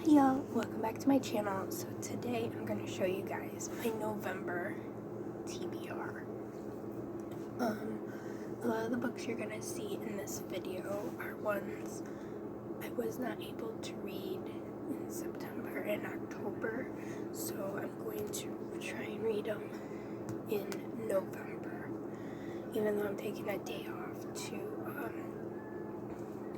Hi y'all, welcome back to my channel. So today I'm going to show you guys my November TBR. A lot of the books you're going to see in this video are ones I was not able to read in September and October, so I'm going to try and read them in November, even though I'm taking a day off to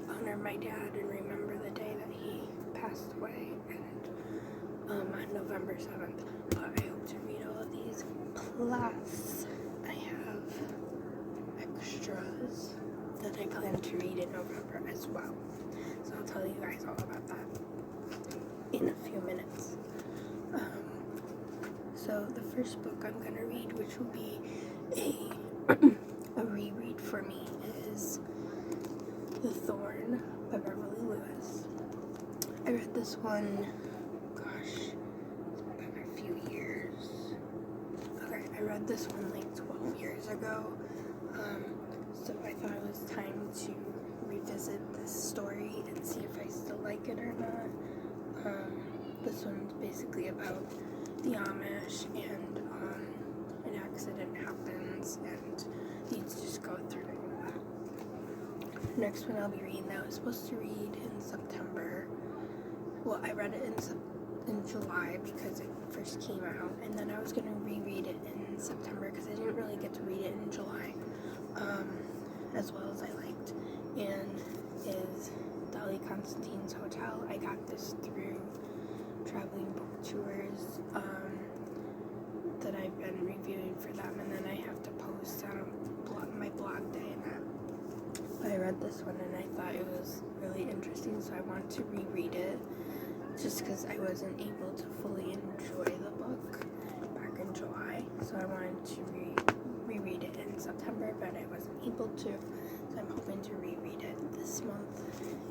honor my dad and remember the day that he passed away, and on November 7th, but I hope to read all of these, plus I have extras that I plan to read in November as well, so I'll tell you guys all about that in a few minutes. So the first book I'm going to read, which will be a reread for me, is The Thorn by Beverly Lewis. I read this one, gosh, it's been a few years. Okay, I read this one like 12 years ago, so I thought it was time to revisit this story and see if I still like it or not. This one's basically about the Amish, and an accident happens, and you just go through all that. Next one I'll be reading that I was supposed to read in September. Well, I read it in July because it first came out, and then I was going to reread it in September because I didn't really get to read it in July as well as I liked, and is Dolly Considine's Hotel. I got this through traveling book tours that I've been reviewing for them, and then I have to post on my blog day and that. But I read this one and I thought it was really interesting, so I wanted to reread it just because I wasn't able to fully enjoy the book back in July, so I wanted to reread it in September, but I wasn't able to, so I'm hoping to reread it this month.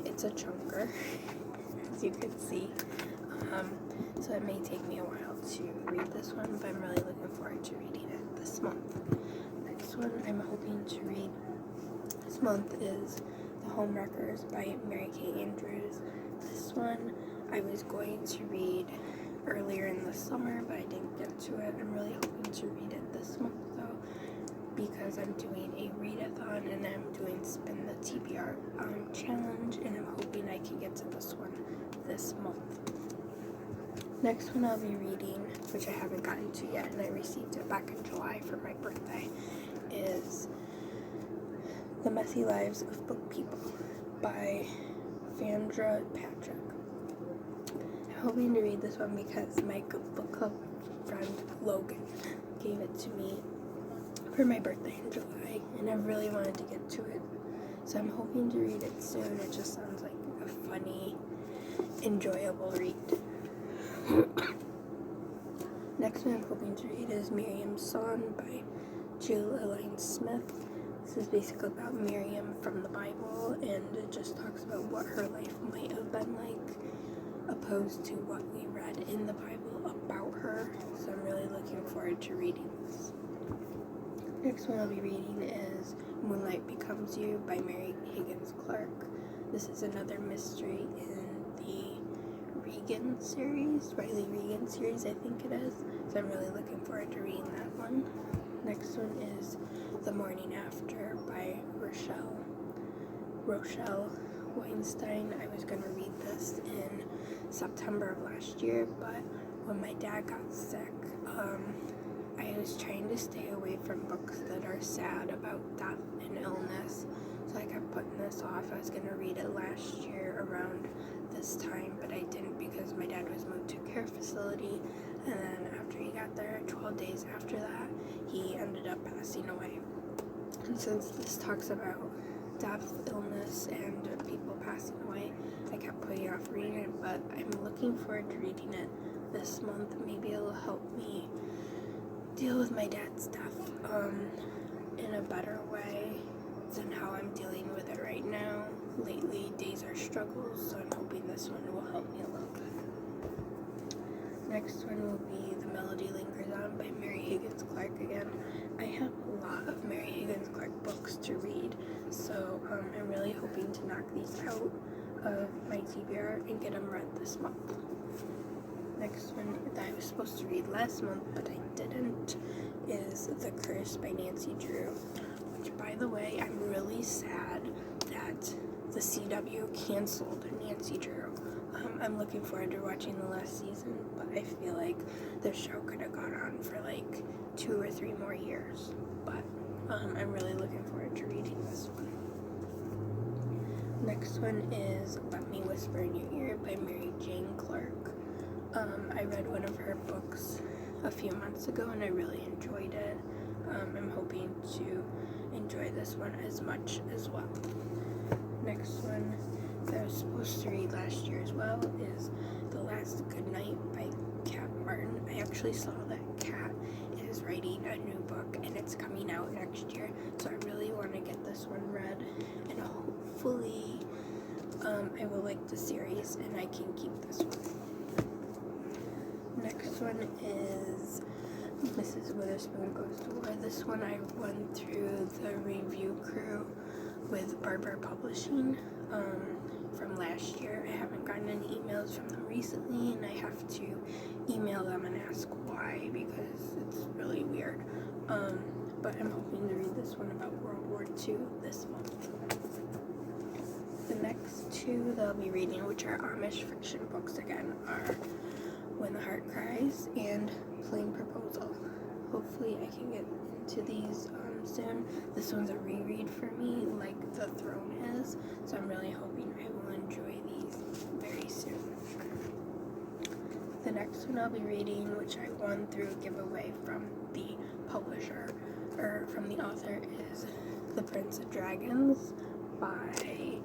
It's a chunker, as you can see, so it may take me a while to read this one, but I'm really looking forward to reading it this month. Next one I'm hoping to read this month is The Homewreckers by Mary Kay Andrews. This one I was going to read earlier in the summer, but I didn't get to it. I'm really hoping to read it this month though, because I'm doing a readathon and I'm doing Spin the TBR challenge, and I'm hoping I can get to this one this month. Next one I'll be reading, which I haven't gotten to yet, and I received it back in July for my birthday, is The Messy Lives of Book People by Phaedra Patrick. I'm hoping to read this one because my book club friend Logan gave it to me for my birthday in July, and I really wanted to get to it, so I'm hoping to read it soon. It just sounds like a funny, enjoyable read. Next one I'm hoping to read is Miriam's Song by Jill Elaine Smith. This is basically about Miriam from the Bible, and it just talks about what her life might have been like, opposed to what we read in the Bible about her, so I'm really looking forward to reading this. Next one I'll be reading is Moonlight Becomes You by Mary Higgins Clark. This is another mystery in the Regan series, Riley Regan series, I think it is, so I'm really looking forward to reading that one. Next one is The Morning After by Rochelle Weinstein. I was going to read this in September of last year, but when my dad got sick, I was trying to stay away from books that are sad about death and illness, so I kept putting this off. I was going to read it last year around this time, but I didn't because my dad was moved to a care facility, and then after he got there, 12 days after that, he ended up passing away. And since this talks about death, illness, and people passing away, I kept putting off reading it, but I'm looking forward to reading it this month. Maybe it'll help me deal with my dad's death in a better way than how I'm dealing with it right now. Lately, days are struggles, so I'm hoping this one will help me a little bit. Next one will be The Melody Lingers On by Mary Higgins Clark again. I have a lot of Mary Higgins Clark books to read, so I'm really hoping to knock these out of my TBR and get them read this month. Next one that I was supposed to read last month, but I didn't, is The Curse by Nancy Drew, which, by the way, I'm really sad that the CW canceled Nancy Drew. I'm looking forward to watching the last season, but I feel like the show could have gone on for like 2 or 3 more years. But I'm really looking forward to reading this one. Next one is Let Me Whisper in Your Ear by Mary Jane Clark. I read one of her books a few months ago and I really enjoyed it. I'm hoping to enjoy this one as much as well. Next one that I was supposed to read last year as well is The Last Goodnight by Kat Martin. I actually saw that Kat is writing a new book and it's coming out next year, so I really want to get this one read, and hopefully I will like the series and I can keep this one. Next one is Mrs. Witherspoon Goes to War. This one I went through the review crew with Barber Publishing from last year. I haven't gotten any emails from them recently, and I have to email them and ask why, because it's really weird. But I'm hoping to read this one about World War II this month. The next 2 that I'll be reading, which are Amish fiction books again, are When the Heart Cries and Plain Proposal. Hopefully I can get into these soon. This one's a reread for me, like the Thron is, so I'm really hoping I will enjoy these very soon. The next one I'll be reading, which I won through a giveaway from the publisher, or from the author, is The Prince of Dragons by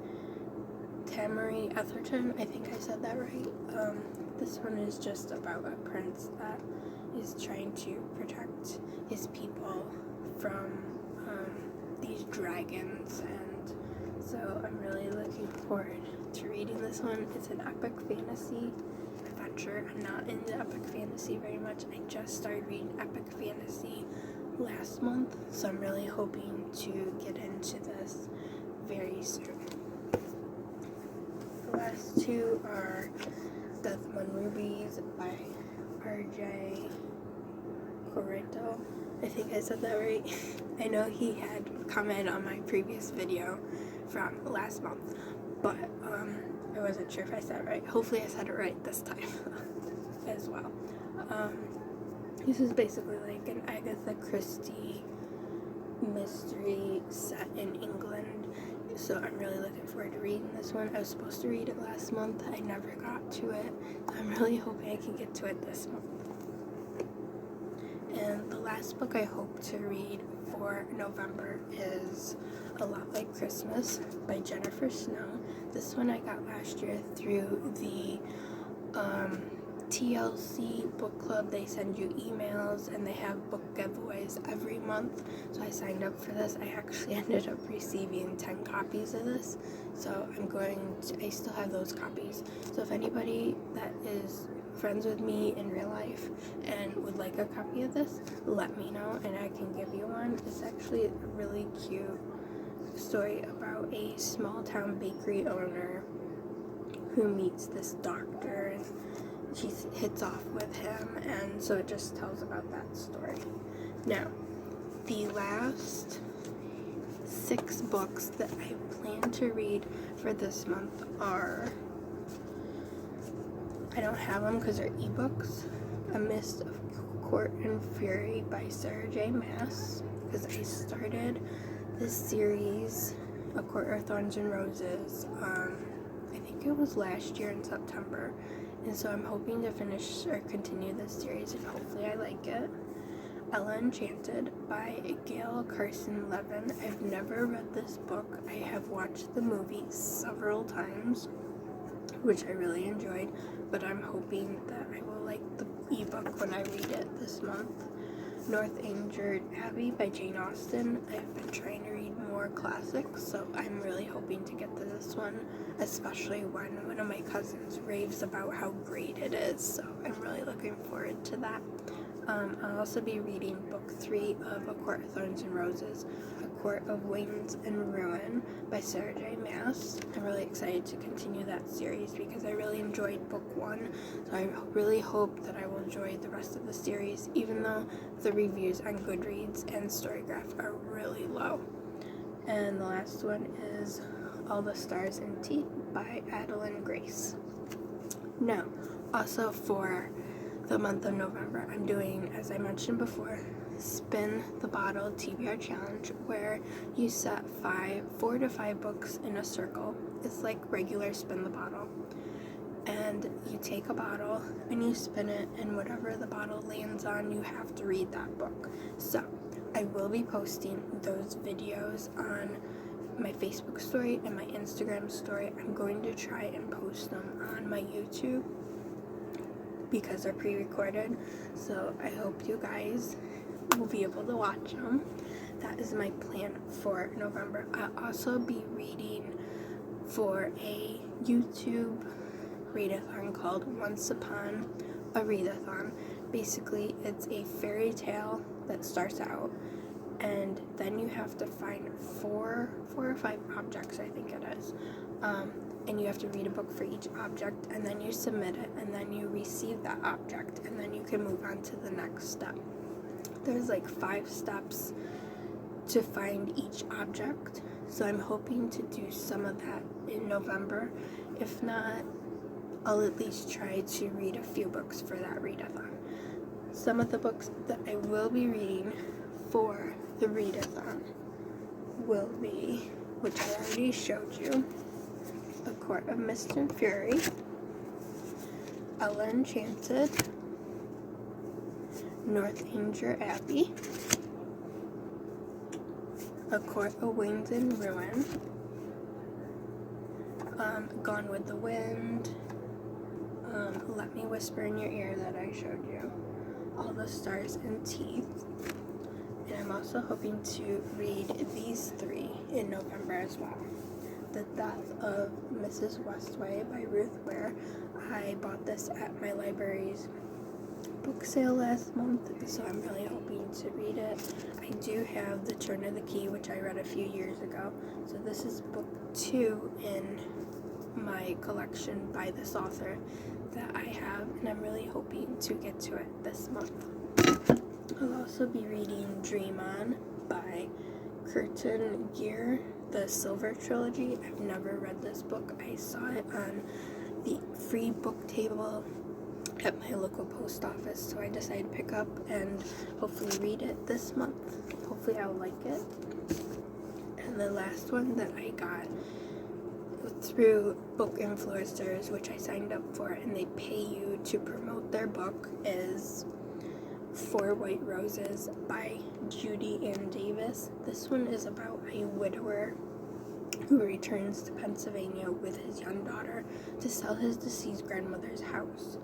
Tameri Erherson. I think I said that right. This one is just about a prince that is trying to protect his people from these dragons, and so I'm really looking forward to reading this one. It's an epic fantasy adventure. I'm not into epic fantasy very much. I just started reading epic fantasy last month, so I'm really hoping to get into this very soon. The last 2 are Death Among Rubies by R.J. Koreto. I think I said that right. I know he had commented on my previous video from last month, but I wasn't sure if I said it right. Hopefully I said it right this time as well. This is basically like an Agatha Christie mystery set in England, so I'm really looking forward to reading this one. I was supposed to read it last month. I never got to it. I'm really hoping I can get to it this month. And the last book I hope to read for November is A Lot Like Christmas by Jennifer Snow. This one I got last year through the TLC book club. They send you emails and they have book giveaways every month, so I signed up for this. I actually ended up receiving 10 copies of this, so I still have those copies. So if anybody that is friends with me in real life and would like a copy of this, let me know and I can give you one. It's actually a really cute story about a small town bakery owner who meets this doctor and she hits off with him, and so it just tells about that story. Now, the last 6 books that I plan to read for this month are, I don't have them because they're ebooks, A Mist of Court and Fury by Sarah J. Maas, because I started this series, A Court of Thorns and Roses, I think it was last year in September, and so I'm hoping to finish or continue this series and hopefully I like it. Ella Enchanted by Gail Carson Levin. I've never read this book. I have watched the movie several times, which I really enjoyed, but I'm hoping that I will like the ebook when I read it this month. Northanger Abbey by Jane Austen. I've been trying to read more classics, so I'm really hoping to get to this one, especially when one of my cousins raves about how great it is, so I'm really looking forward to that. I'll also be reading book 3 of A Court of Thorns and Roses, A Court of Wings and Ruin by Sarah J. Maas. I'm really excited to continue that series because I really enjoyed book 1, so I really hope that I will enjoy the rest of the series, even though the reviews on Goodreads and Storygraph are really low. And the last one is All the Stars in Tea by Adeline Grace. Now, also for the month of November, I'm doing, as I mentioned before, Spin the Bottle TBR Challenge, where you set 4 to 5 books in a circle. It's like regular Spin the Bottle. And you take a bottle and you spin it, and whatever the bottle lands on, you have to read that book. So, I will be posting those videos on my Facebook story and my Instagram story. I'm going to try and post them on my YouTube because they're pre-recorded, so I hope you guys will be able to watch them. That is my plan for November. I'll also be reading for a YouTube readathon called Once Upon a Readathon. Basically, it's a fairy tale that starts out, and then you have to find four or five objects, I think it is. And you have to read a book for each object, and then you submit it, and then you receive that object, and then you can move on to the next step. There's like 5 steps to find each object, so I'm hoping to do some of that in November. If not, I'll at least try to read a few books for that readathon. Some of the books that I will be reading for the readathon will be, which I already showed you, A Court of Mist and Fury, Ella Enchanted, Northanger Abbey, A Court of Wings and Ruin, Gone with the Wind, Let Me Whisper in Your Ear that I showed you, All the Stars and Teeth, and I'm also hoping to read these 3 in November as well. The Death of Mrs. Westway by Ruth Ware. I bought this at my library's book sale last month, so I'm really hoping to read it. I do have The Turn of the Key, which I read a few years ago, so this is book 2 in my collection by this author that I have, and I'm really hoping to get to it this month. I'll also be reading Dream On by Kerstin Gear, the Silver Trilogy. I've never read this book. I saw it on the free book table at my local post office, so I decided to pick up and hopefully read it this month. Hopefully I'll like it. And the last one that I got through book influencers, which I signed up for, and they pay you to promote their book, is 4 White Roses by Judy Ann Davis. This one is about a widower who returns to Pennsylvania with his young daughter to sell his deceased grandmother's house.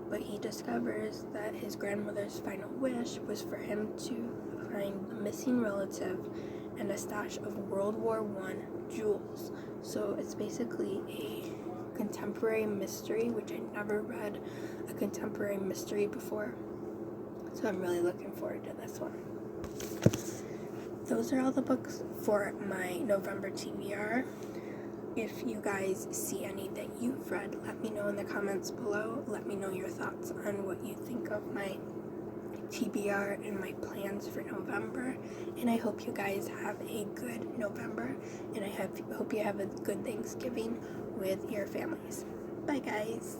But he discovers that his grandmother's final wish was for him to find the missing relative and a stash of World War I jewels. So it's basically a contemporary mystery, which I never read a contemporary mystery before. So I'm really looking forward to this one. Those are all the books for my November TBR. If you guys see any that you've read, let me know in the comments below. Let me know your thoughts on what you think of my TBR and my plans for November. And I hope you guys have a good November, and I hope you have a good Thanksgiving with your families. Bye guys.